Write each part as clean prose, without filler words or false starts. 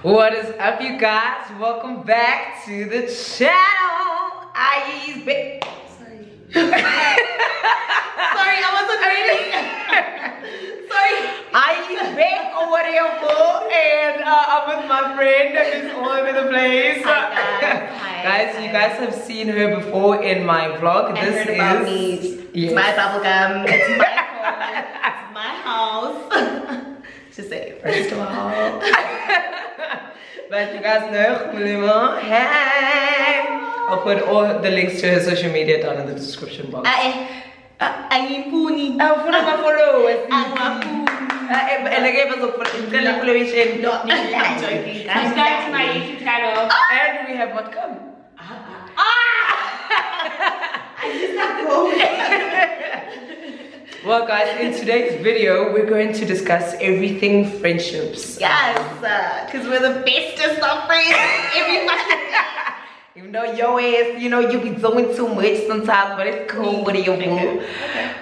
What is up, you guys? Welcome back to the channel. Heeeyyyy's BECK. Sorry, I wasn't ready. Sorry. Heeeyyyy's BECK or whatever, and I'm with my friend who's all over the place. Hi, guys. You guys have seen her before in my vlog. This is about me. Yes. It's my bubblegum. It's my home. It's my house. Just say it first of all. But you guys know, hey. I'll put all the links to her social media down in the description box. I need Puni. I'm follow my followers. And I gave us a collaboration. Not joking. Subscribe to my YouTube channel. And we have what come. I just got going. Well, guys, in today's video, we're going to discuss everything friendships. Yes, because we're the bestest of friends. Everybody. Even though your ass, you know, you be doing too much sometimes, but it's cool. What do you do?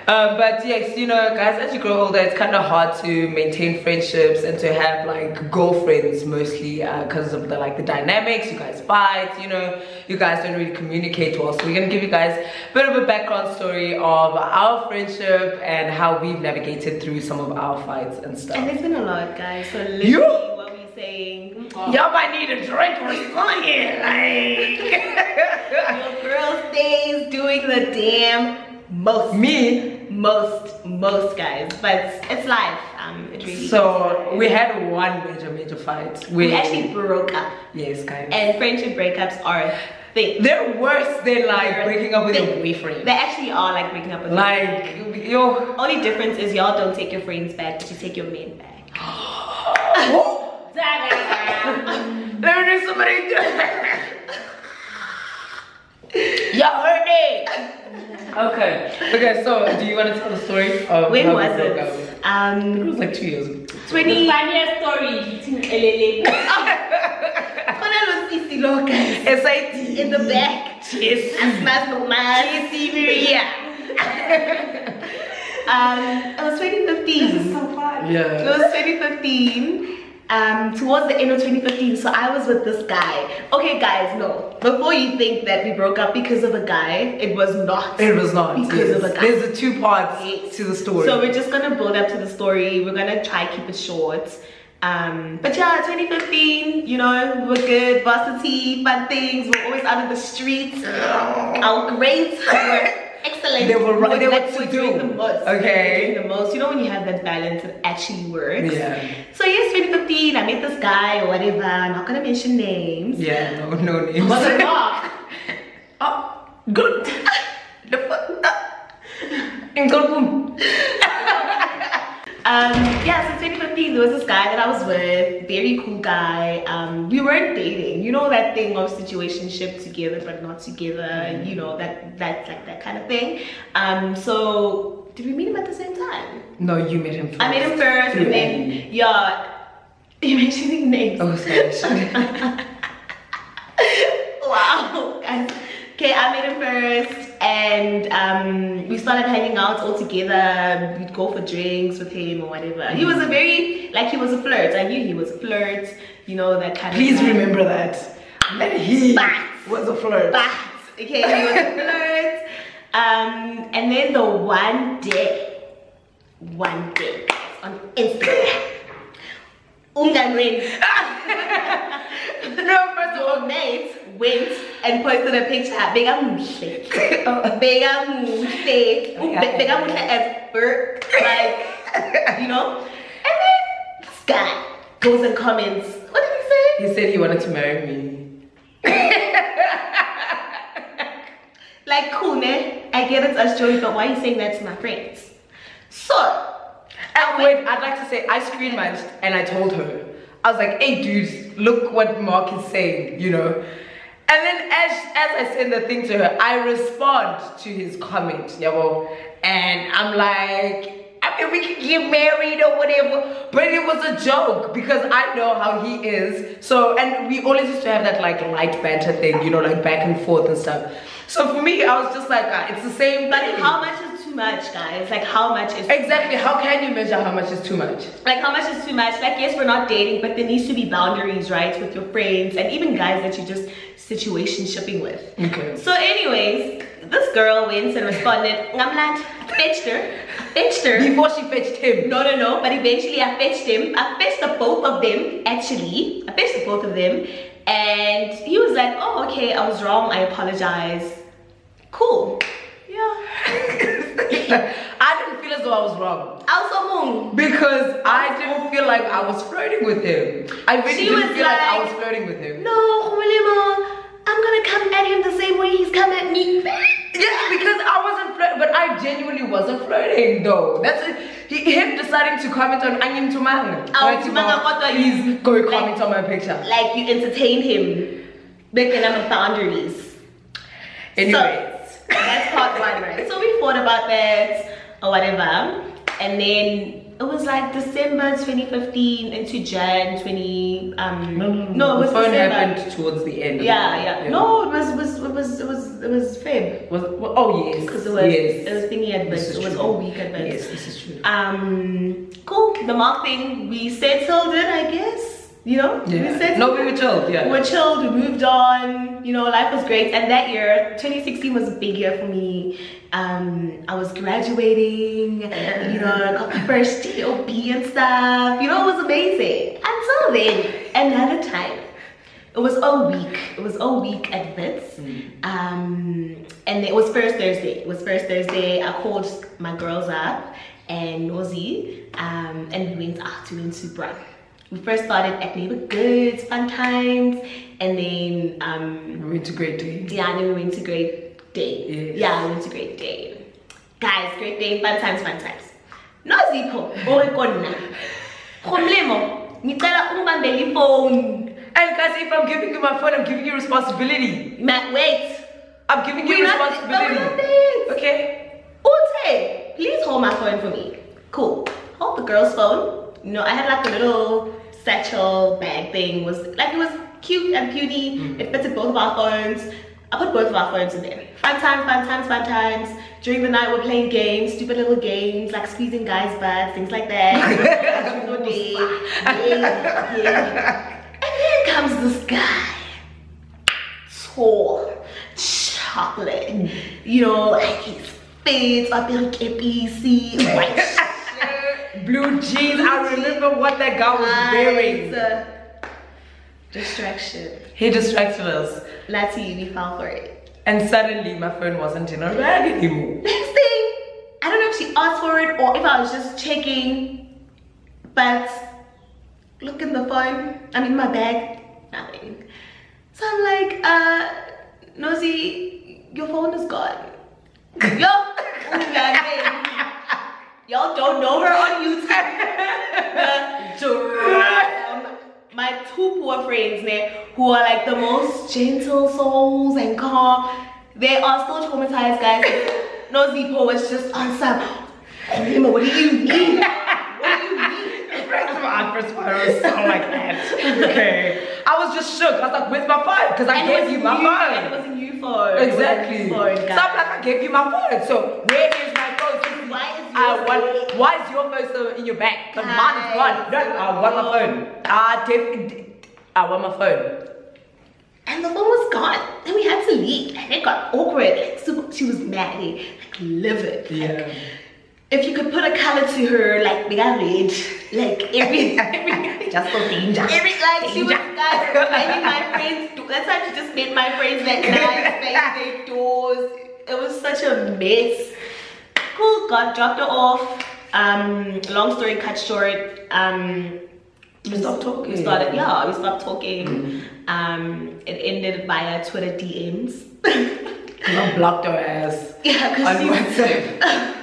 But yes, you know, guys, as you grow older, it's kind of hard to maintain friendships and to have like girlfriends mostly because of the dynamics. You guys fight, you know, you guys don't really communicate well. So we're gonna give you guys a bit of a background story of our friendship and how we've navigated through some of our fights and stuff. And there's been a lot, guys. So literally, what we saying. Y'all might need a drink or something. Like your girl stays doing the damn most. Me. Most guys, but it's life. It really so we had one major fight. We actually broke up. Yes, guys. And friendship breakups are a thing. They're worse than like breaking up with your boyfriend. They actually are like breaking up with your only difference is y'all don't take your friends back, but you take your men back. Let me do somebody. Y'all heard it. Okay, so do you want to tell the story of when how was we broke it? up? It was like 2 years ago. The funniest story between LLA. SIT in the back. Yes. It was 2015. This is so fun. Yeah. It was 2015. Towards the end of 2015, so I was with this guy. Okay, guys, no. Before you think that we broke up because of a guy, it was not. It was not because of a guy. There's the two parts to the story. So we're just gonna build up to the story. We're gonna try to keep it short. But yeah, 2015, you know, we were good, varsity, fun things. We're always out of the streets. Our grades were excellent. They were right. They were doing the most. Okay. Doing the most. You know when you have that balance, it actually works. Yeah. So yes, 2015, I met this guy or whatever. I'm not gonna mention names. Yeah, no names. What's it called? Oh, good. The fuck. In Gomo. Yeah, so 2015, there was this guy that I was with, very cool guy. We weren't dating, you know that thing of situationship together but not together, you know, that kind of thing. So did we meet him at the same time? No, you met him first. I met him first, and then yeah, you're mentioning names. Oh, sorry. Wow, guys. Okay, I met him first, and we started hanging out all together. We'd go for drinks with him or whatever. He was a very, he was a flirt. I knew he was a flirt, you know, that kind of Please remember that. That he was a flirt. Okay, he was a flirt. And then the one day, on Instagram, no, first of all, mate went and posted a picture. Begamuhle as bird, you know. And then this guy goes and comments. What did he say? He said he wanted to marry me. Like, cool, man. I get it as Joey, but why are you saying that to my friends? So, wait, I'd like to say I screen matched and I told her. I was like, hey dudes, look what Mark is saying, you know. And then as I send the thing to her, I respond to his comment, and I'm like, I mean, we could get married or whatever, but it was a joke because I know how he is. So, and we always used to have that like light banter thing, you know, like back and forth and stuff. So for me, I was just like, it's the same but thing. how much is too much, guys? Like, how much is exactly? How can you measure how much is too much? Like, how much is too much? Like, yes, we're not dating, but there needs to be boundaries, right, with your friends and even guys that you just situation-shipping with. Okay. So, anyways, this girl went and responded. I'm like, I fetched her. Before she fetched him. No. But eventually, I fetched him. I fetched the both of them. Actually, I fetched the both of them, and he was like, "Oh, okay, I was wrong. I apologize." Cool. Yeah. I didn't feel as though I was wrong. Also, because I didn't feel like I was flirting with him. I really didn't feel like I was flirting with him. No, Khumulema, I'm gonna come at him the same way he's come at me. Yeah, because I wasn't flirting, but I genuinely wasn't flirting though. That's it. Him deciding to comment on Anyim Tumang. Please go comment on my picture. Like, you entertained him. Making them boundaries. Anyways. So, that's part one, right? So we fought about that or whatever. And then it was like December 2015 into Jan 20 no, it was the phone December. happened towards the end. Yeah. No, it was Feb. Oh yes. Because it was thingy adverts. It was all week adverts. Yes, this is true. Cool. The mark thing, we settled it, I guess. You know? Yeah. We were chilled, yeah. We were chilled, we moved on, you know, life was great. And that year, 2016 was a big year for me. I was graduating, you know, I got my first job and stuff. You know, it was amazing. Until then, another time. It was all week. It was all week at Wits. And it was first Thursday. I called my girls up and Nosy, and we went out. We went to Bra. We first started at Neighbor Goods, fun times, and then we went to Great Day. Yeah, and then we went to Great Day. Yes. Yeah, we went to Great Day. Guys, Great Day, fun times. Nozipho, orekonna. Khumulemo, ngicela ungibambele phone. And guys, if I'm giving you my phone, I'm giving you responsibility. Wait. I'm giving you responsibility. Okay. Ute, please hold my phone for me. Cool. Hold the girl's phone. You know, I had like a little satchel bag thing. It was cute and beauty. It fitted both of our phones. I put both of our phones in there. Fun times. During the night, we're playing games, stupid little games, like squeezing guys' butts, things like that. Yeah. And then comes this guy. Tall, chocolate. You know, like his face, a bit KPC, white shirt, blue jeans. I remember what that guy was wearing. Distraction. He distracted us. Lati, we fell for it. And suddenly my phone wasn't in a bag anymore. Next thing, I don't know if she asked for it or if I was just checking, but look in the phone, my bag, nothing. So I'm like, Nosy, your phone is gone. Y'all don't know her on YouTube. My two poor friends there, who are like the most gentle souls and calm, they are still traumatized, guys. Nosy was just on some. What do you mean? First of all, I was so like that. Okay. I was just shook. I was like, where's my phone? Because I gave you my phone. And it was a new phone. Exactly. So I'm like, I gave you my phone. So where is my phone? Why is your phone so in your bag? Because mine is gone. No, I want my phone. I want my phone. And the phone was gone. And we had to leave. And it got awkward. Like, she was mad. Like, livid. Yeah. Like, if you could put a color to her, like, big red, like, every just so danger. She was, guys, making my friends, that's how she just made my friends, like, nice, banging their doors. It was such a mess. Cool, dropped her off. Long story cut short, we stopped talking. We stopped talking. It ended via Twitter DMs. I blocked her ass. Yeah, because she WhatsApp.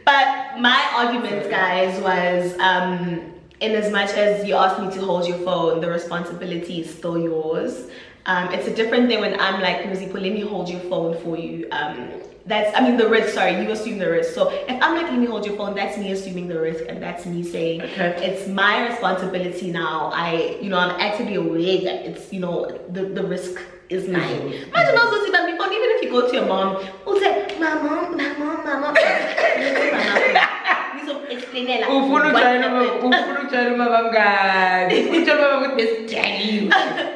But my argument, guys, was in as much as you asked me to hold your phone, the responsibility is still yours. It's a different thing when I'm like, Nosy, let me hold your phone for you. The risk, sorry, you assume the risk. So if I'm like, let me hold your phone, that's me assuming the risk, and that's me saying, okay, it's my responsibility now. I'm actively aware that it's, the risk is mine. Imagine also see that before, even if you go to your mom, who'll say, my mom. Explain like Ufuna ukutshela umama ngani. Utshela umama ukuthi besijayile.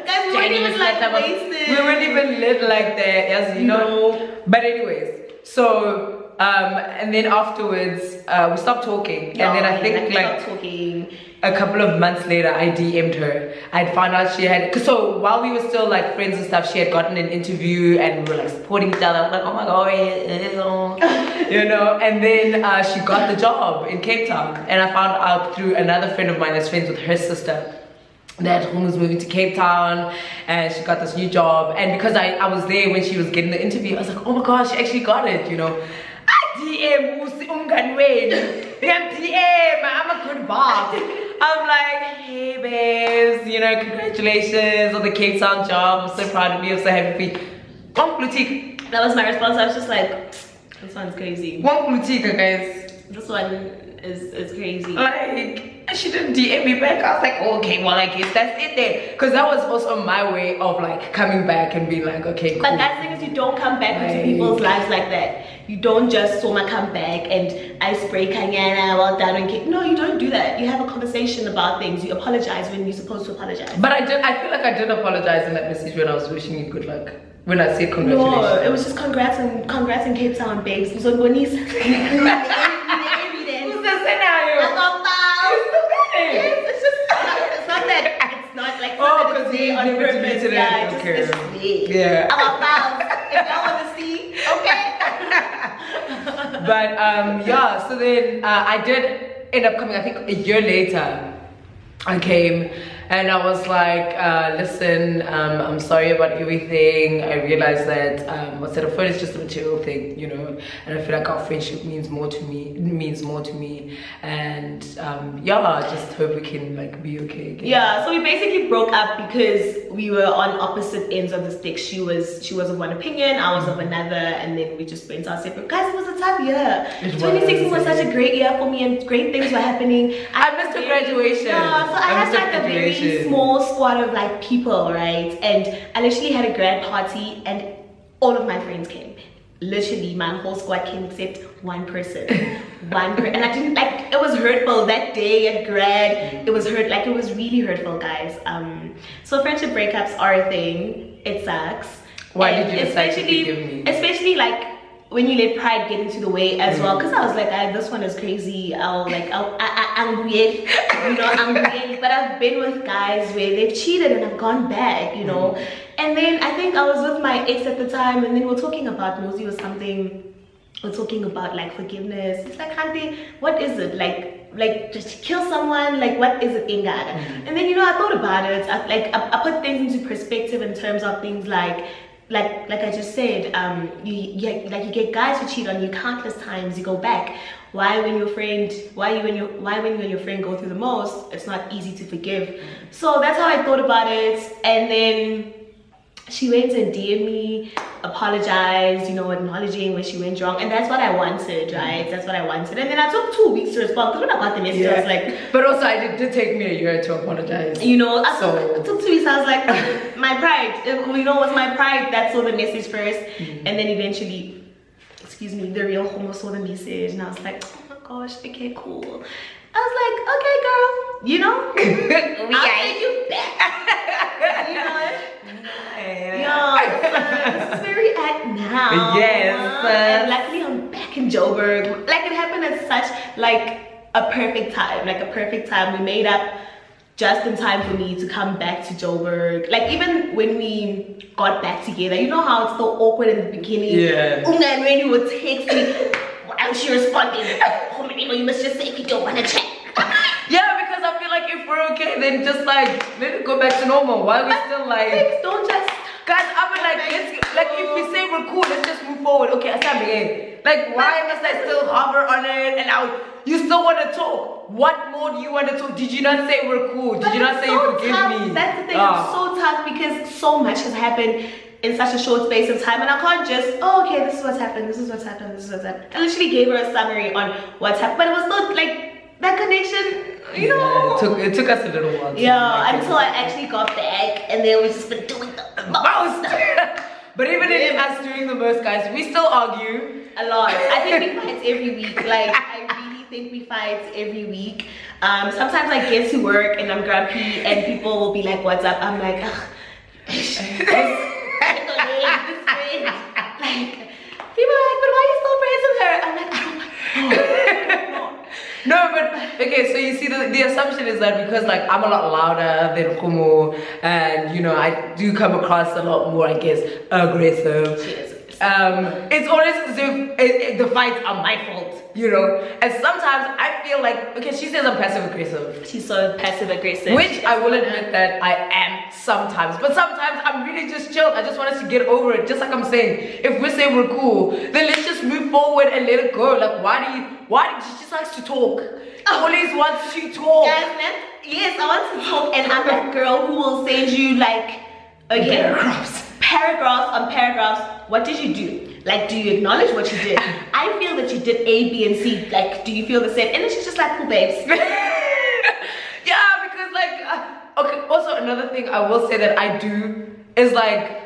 Guys, we weren't even like wasted. We weren't even lit like that, as you know. But anyways, so and then afterwards we stopped talking, and then I think like stopped talking. A couple of months later, I DM'd her. I'd found out she had, so while we were still like friends and stuff, she had gotten an interview and we were like supporting each other. I was like, oh my god, you know. And then she got the job in Cape Town, and I found out through another friend of mine that's friends with her sister that Home was moving to Cape Town, and she got this new job. And because I was there when she was getting the interview, I was like, oh my gosh, she actually got it, you know. DM I'm a good boss. I'm like, hey babes, you know, congratulations on the Cape Town job. I'm so proud of you. I'm so happy. One boutique. That was my response. I was just like, this one's crazy. One boutique, guys. This one is crazy. Like, she didn't DM me back. I was like, okay, well, I guess that's it then. Because that was also my way of like coming back and being like, okay, cool. But that's the thing is, you don't come back into people's lives like that. You don't just soma come back and icebreaker, well done, and no, you don't do that. You have a conversation about things. You apologize when you're supposed to apologize. But I feel like I did apologize in that message when I was wishing you good luck. When I said congratulations. No, it was just congrats in Cape Town, babes. So Bonnie's. Who's the scenario? It's just not that. It's not like because we on purpose. Yeah, okay. It's just me. Yeah. I'm about. If y'all want to see, okay. But yeah, so then I did end up coming. I think a year later I came and I was like, listen, I'm sorry about everything. I realized that what's that, a phone is just a material thing, you know, and I feel like our friendship means more to me. It means more to me, and yeah, I just hope we can like be okay again. Yeah, so we basically broke up because we were on opposite ends of the stick. She was of one opinion, I was of another, and then we just went our separate. Guys, it was a tough year. 2016 was such a great year for me, and great things were happening. I missed her graduation. Yeah, so I had like a very small squad of like people, right? And I literally had a grad party, and all of my friends came. Literally, my whole squad came except one person. And I didn't like. It was hurtful that day at grad. It was like it was really hurtful, guys. So friendship breakups are a thing. It sucks. Why did you decide to forgive me? Especially like when you let pride get into the way as well, because I was like, this one is crazy. I'm weird, you know, I'm weird. But I've been with guys where they've cheated and I've gone back, you know. And then I think I was with my ex at the time, and then we're talking about Nosy or something. We're talking about like forgiveness. It's like, Hanti, what is it? Like just kill someone? Like, what is it, Ingada? And then, you know, I thought about it. I put things into perspective in terms of things like I just said, you get guys who cheat on you countless times. You go back. Why when you and your friend go through the most, it's not easy to forgive. So that's how I thought about it. And then she went and DM'd me, apologized, you know, acknowledging where she went wrong, and that's what I wanted, right? That's what I wanted. And then I took 2 weeks to respond. Because when I got the message, I was like, but also it did take me a year to apologize. You know, I took 2 weeks. I was like, my pride, you know, it was my pride that saw the message first, and then eventually, excuse me, the real Homo saw the message, and I was like, oh my gosh, okay, cool. I was like, okay, girl, you know, I'll take you back. You know, this is where we at now. Yes. And luckily I'm back in Joburg. Like, it happened at such like a perfect time. We made up just in time for me to come back to Joburg. Like, even when we got back together, you know how it's so awkward in the beginning. Yeah. And when you would text me, why aren't you responding? Oh, maybe you must just say if you don't want to chat. Yeah, because I feel like if we're okay, then just like let it go back to normal. Why are we still like? Please don't just. Guys, I mean, like, if we say we're cool, let's just move forward. Okay, I can't begin. Like, why must I still hover on it? And now you still want to talk. What more do you want to talk? Did you not say we're cool? Did you not say you forgive me? That's the thing. It's so tough because so much has happened in such a short space of time, and I can't just, oh, okay, this is what's happened. This is what's happened. This is what's happened. I literally gave her a summary on what's happened, but it was not like that connection. You know, it took us a little while. Yeah, until I actually got back, and then we've just been doing the most. But even in us doing the most, guys, we still argue a lot. I think we fight every week. Like, I really think we fight every week. Sometimes I get to work and I'm grumpy and people will be like, what's up? I'm like, ugh. Like, people are like, but why are you still friends with her? I'm like, oh my God. No, but okay, so you see the assumption is that because like I'm a lot louder than Gomo and you know I do come across a lot more, I guess, aggressive. It's always as if the fights are my fault, you know. And sometimes I feel like, okay, she says I'm passive aggressive. She's so passive aggressive. Which I will admit that I am sometimes. But sometimes I'm really just chilled. I just want us to get over it. Just like I'm saying, if we say we're cool, then let's just move forward and let it go. Like why do she just likes to talk? Always wants to talk. Yes, I want to talk, and I'm that girl who will send you like paragraphs on paragraphs. What did you do? Like, do you acknowledge what you did? I feel that you did A, B, and C. Like, do you feel the same? And then she's just like, cool, babes. Yeah, because like, okay. Also, another thing I will say that I do is like,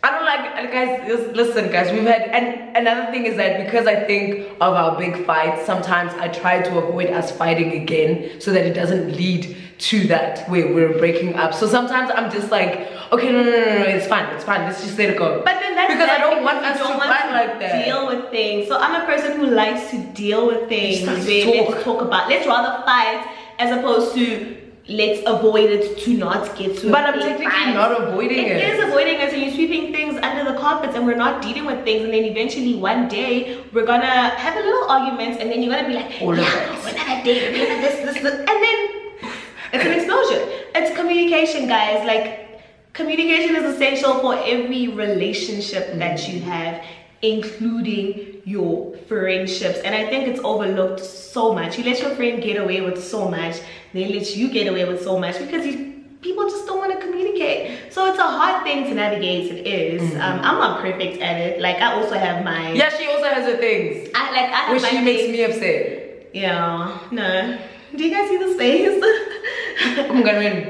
I don't like, guys, listen guys, we've had, and another thing is that because I think of our big fights, sometimes I try to avoid us fighting again so that it doesn't lead to that where we're breaking up. So sometimes I'm just like, okay, no, it's fine, let's just let it go. But then that's because I don't want us to fight like that. Deal with things. So I'm a person who likes to deal with things. Let's talk about, let's rather fight as opposed to let's avoid it to not get to. But I'm technically not avoiding it. It is avoiding it, so you're sweeping things under the carpets and we're not dealing with things, and then eventually one day we're gonna have a little argument and then you're gonna be like, all of it. We're gonna date, we're gonna this, and then it's an explosion. It's communication, guys. Like, communication is essential for every relationship that you have, including your friendships. And I think it's overlooked so much. You let your friend get away with so much, they let you get away with so much because people just don't want to communicate. So it's a hard thing to navigate. It is. I'm not perfect at it. Like, I also have my, yeah, she also has her things. I have which my she things. makes me upset. Yeah, no. Do you guys see the space? I'm gonna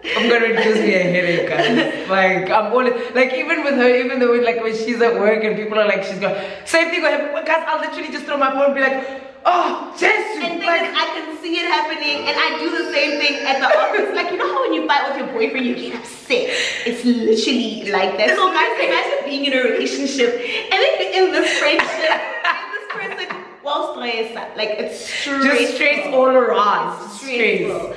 gives me a headache, guys. Like, I'm always like, even with her, even though like when she's at work and people are like, she's going, same thing will happen. Guys, I'll literally just throw my phone and be like, oh, Jesus. And like, I can see it happening, and I do the same thing at the office. Like, you know how when you fight with your boyfriend, you get upset? It's literally like that. So guys, imagine being in a relationship and then you're in this friendship, and this person, well, stress, like it's stress. Just stress all around. Stress.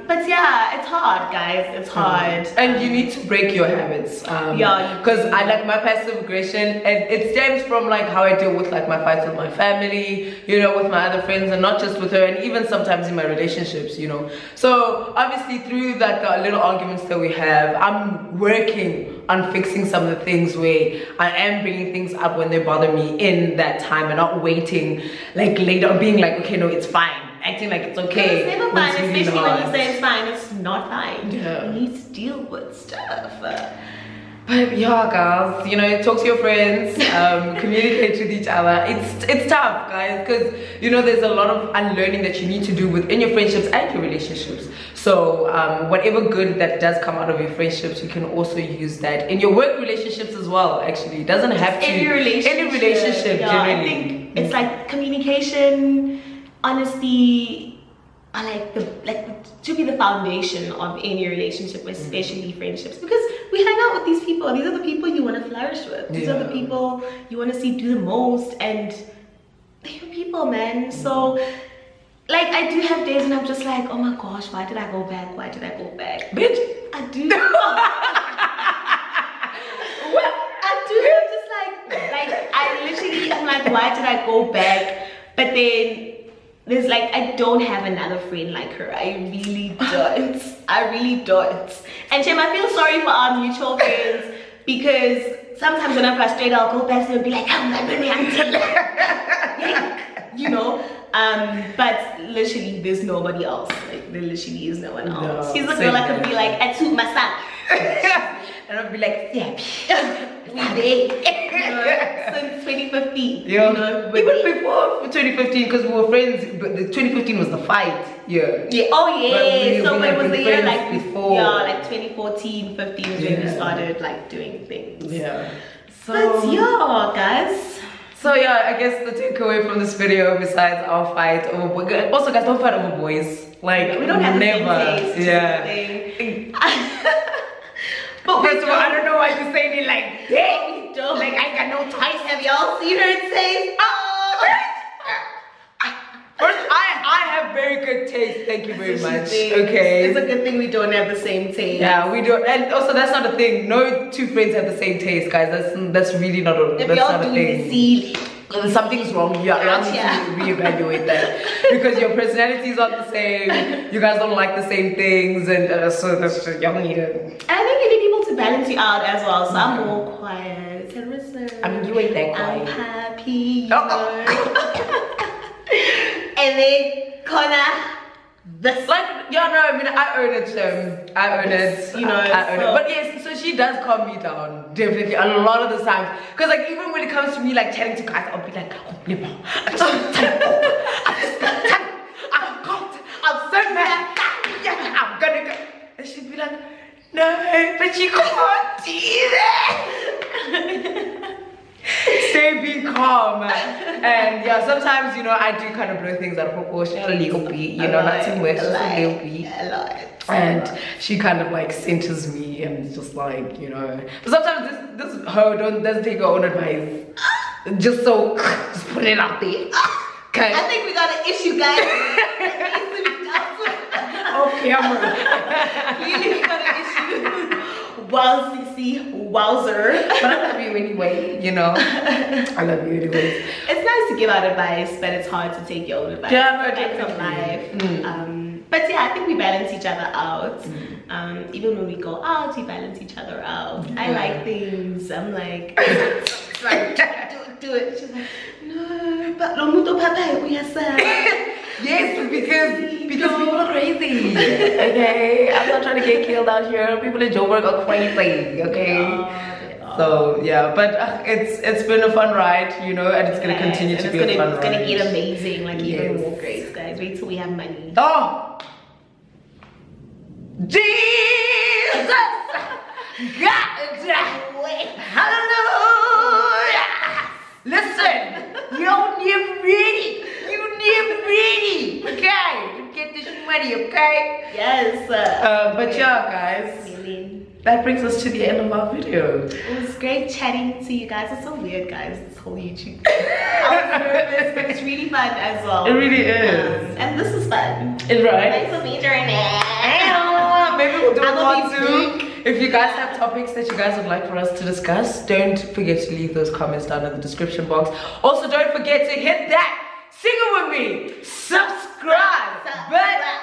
But yeah, it's hard, guys. It's hard. And you need to break your habits. Yeah, because I like my passive aggression, and it stems from like how I deal with like my fights with my family, you know, with my other friends, and not just with her, and even sometimes in my relationships, you know. So obviously through that little arguments that we have, I'm working on fixing some of the things where I am bringing things up when they bother me in that time, and not waiting like later on being like, okay, no, it's fine. Acting like it's okay. It's never fine, really especially hard. when you say it's fine. It's not fine. Yeah. You need to deal with stuff. But yeah, guys, you know, talk to your friends, communicate with each other. It's tough, guys, because you know there's a lot of unlearning that you need to do within your friendships and your relationships. So whatever good that does come out of your friendships, you can also use that in your work relationships as well. Actually, it doesn't have to any relationship. Yeah, generally. I think it's like communication, honesty, are like should be the foundation of any relationship, especially friendships, because we hang out with these people. These are the people you want to flourish with. These are the people you want to see do the most, and they're your people, man. So like, I do have days when I'm just like, oh my gosh, why did I go back? Why did I go back? Bitch, I do. I do. I'm just like I literally, I'm like, why did I go back? But then there's like, I don't have another friend like her. I really don't. I really don't. And Shem, I feel sorry for our mutual friends, because sometimes when I'm frustrated, I'll go back to them and be like, I'm not really until you know. But literally there's nobody else. Like, there literally is no one else. No, She's a girl I could be like, I toot myself. and I'll be like, yeah, We did. Since 2015. yeah. You know, Even before 2015, because we were friends, but the 2015 was the fight year. Yeah. Oh yeah. But So we it had was the been year friends like before. Yeah, like 2014, 15 is when we Yeah. started like doing things. Yeah. So, But yeah, guys. So yeah, I guess the takeaway from this video, besides our fight over boys, also guys, don't fight over boys. Like We don't have never. the same taste. Yeah. But First of all, I don't know why you're saying it like that. we don't. Like I got no taste. Have y'all seen her taste? First, I have very good taste. Thank you very much. It's Okay. a good thing we don't have the same taste. Yeah, we don't, and also that's not a thing. No two friends have the same taste, guys. That's really not a. If that's y'all not a do thing. the seed, Something's wrong. You need to reevaluate that because your personalities aren't the same. You guys don't like the same things, and so that's y'all need to. And I think you need people to balance you out as well. So I'm more quiet and reserved. I mean, you ain't that I'm quiet. happy, you know. And then Connor, this Like, yeah, no, I mean, I own it, I own it, you know, I own it. so- But yes, so she does calm me down, definitely, a lot of the times. Because, like, even when it comes to me, like, chatting to guys, I'll be like, oh, Nippo, I'm so mad, yeah, I'm gonna go. And she'd be like, no, but you can't do that. Stay be calm. And yeah, sometimes, you know, I do kind of blow things out of proportion a little bit, you know, not too much, just a little bit. A lot. And she kind of like centers me and it's just like, you know. But sometimes this hoe doesn't take her own advice. Just put it out there. Okay. I think we got an issue, guys. Off camera. Clearly we got an issue. Wow, CC, wowzer. But I love you anyway, you know. I love you anyway. It's nice to give out advice, but it's hard to take your own advice. Yeah, but That's from definitely. life. But yeah, I think we balance each other out. Even when we go out, we balance each other out. I like things. I'm like, like do it. She's like, no, but no muto papa, we are sad. Yes, because people are crazy. Okay, I'm not trying to get killed out here. People in Joburg are crazy. Okay. So yeah, but it's been a fun ride, you know, and it's gonna continue to be a fun ride. It's gonna get amazing, like even more great, guys. Wait till we have money. Oh, Jesus, God, hallelujah. Listen, you're never ready. You never ready. Okay, to get this money. Okay. Yes. But yeah, guys. That brings us to the end of our video. It was great chatting to you guys. It's so weird, guys, this whole YouTube. I was nervous, but it's really fun as well. It really is. And this is fun. It's right. Thanks for me joining me. Maybe we'll do a I'm part gonna be two. If you guys have topics that you guys would like for us to discuss, don't forget to leave those comments down in the description box. Also, don't forget to hit that, sing it with me, subscribe button.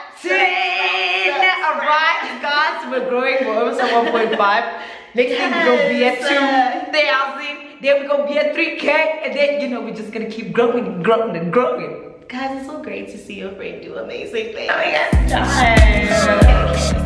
Alright guys, we're growing, we're almost at 1.5. Next thing we're gonna be at 2,000, then we're gonna be at 3K, and then, you know, we're just gonna keep growing and growing and growing. Guys, it's so great to see your friend do amazing things. Oh my god.